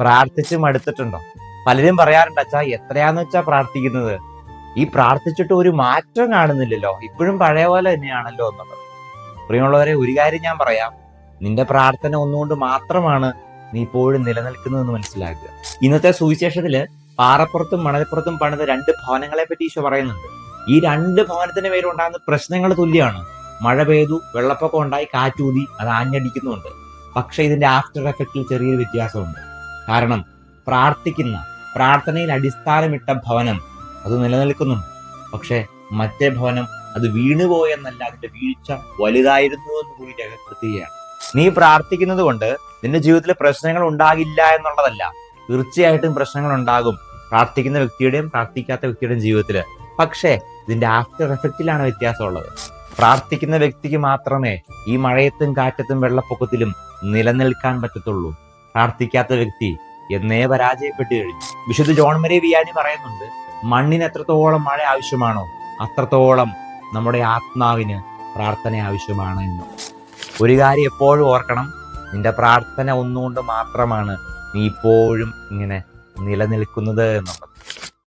പ്രാർത്ഥിച്ച് മടുത്തിട്ടുണ്ടോ? പലരും പറയാറുണ്ട്, അച്ഛാ എത്രയാന്ന് വെച്ചാ പ്രാർത്ഥിക്കുന്നത്, ഈ പ്രാർത്ഥിച്ചിട്ട് ഒരു മാറ്റം കാണുന്നില്ലല്ലോ, ഇപ്പോഴും പഴയ പോലെ തന്നെയാണല്ലോ എന്നുള്ളത്. പ്രിയമുള്ളവരെ, ഒരു കാര്യം ഞാൻ പറയാം, നിന്റെ പ്രാർത്ഥന ഒന്നുകൊണ്ട് മാത്രമാണ് നീ ഇപ്പോഴും നിലനിൽക്കുന്നതെന്ന് മനസ്സിലാക്കുക. ഇന്നത്തെ സുവിശേഷത്തില് പാറപ്പുറത്തും മണൽപ്പുറത്തും പണിത 2 ഭവനങ്ങളെ പറ്റി ഈശോ പറയുന്നുണ്ട്. ഈ 2 ഭവനത്തിന്റെ പേരുണ്ടാകുന്ന പ്രശ്നങ്ങൾ തുല്യമാണ്. മഴ പെയ്തു, വെള്ളപ്പൊക്കം ഉണ്ടായി, കാറ്റൂതി, അത് ആഞ്ഞടിക്കുന്നുണ്ട്. പക്ഷെ ഇതിന്റെ ആഫ്റ്റർ എഫക്റ്റിൽ ചെറിയൊരു വ്യത്യാസമുണ്ട്. കാരണം പ്രാർത്ഥനയിൽ അടിസ്ഥാനമിട്ട ഭവനം അത് നിലനിൽക്കുന്നുണ്ട്. പക്ഷെ മറ്റേ ഭവനം അത് വീണുപോയെന്നല്ല, അതിന്റെ വീഴ്ച വലുതായിരുന്നു എന്ന് കൂടി രേഖപ്പെടുത്തുകയാണ്. നീ പ്രാർത്ഥിക്കുന്നത് കൊണ്ട് നിന്റെ ജീവിതത്തിൽ പ്രശ്നങ്ങൾ ഉണ്ടാകില്ല എന്നുള്ളതല്ല. തീർച്ചയായിട്ടും പ്രശ്നങ്ങൾ ഉണ്ടാകും പ്രാർത്ഥിക്കുന്ന വ്യക്തിയുടെയും പ്രാർത്ഥിക്കാത്ത വ്യക്തിയുടെയും ജീവിതത്തില്. പക്ഷേ ഇതിന്റെ ആഫ്റ്റർ എഫക്റ്റിലാണ് വ്യത്യാസമുള്ളത്. പ്രാർത്ഥിക്കുന്ന വ്യക്തിക്ക് മാത്രമേ ഈ മഴയത്തും കാറ്റത്തും വെള്ളപ്പൊക്കത്തിലും നിലനിൽക്കാൻ പറ്റത്തുള്ളൂ. പ്രാർത്ഥിക്കാത്ത വ്യക്തി എന്നേ പരാജയപ്പെട്ടു കഴിഞ്ഞു. വിശുദ്ധ ജോൺ മരിയ വിയാനി പറയുന്നുണ്ട്, മണ്ണിന് എത്രത്തോളം മഴ ആവശ്യമാണോ അത്രത്തോളം നമ്മുടെ ആത്മാവിന് പ്രാർത്ഥന ആവശ്യമാണ് എന്ന്. ഒരു കാര്യം എപ്പോഴും ഓർക്കണം, നിന്റെ പ്രാർത്ഥന ഒന്നുകൊണ്ട് മാത്രമാണ് നീ ഇപ്പോഴും ഇങ്ങനെ നിലനിൽക്കുന്നത് എന്നുള്ളത്.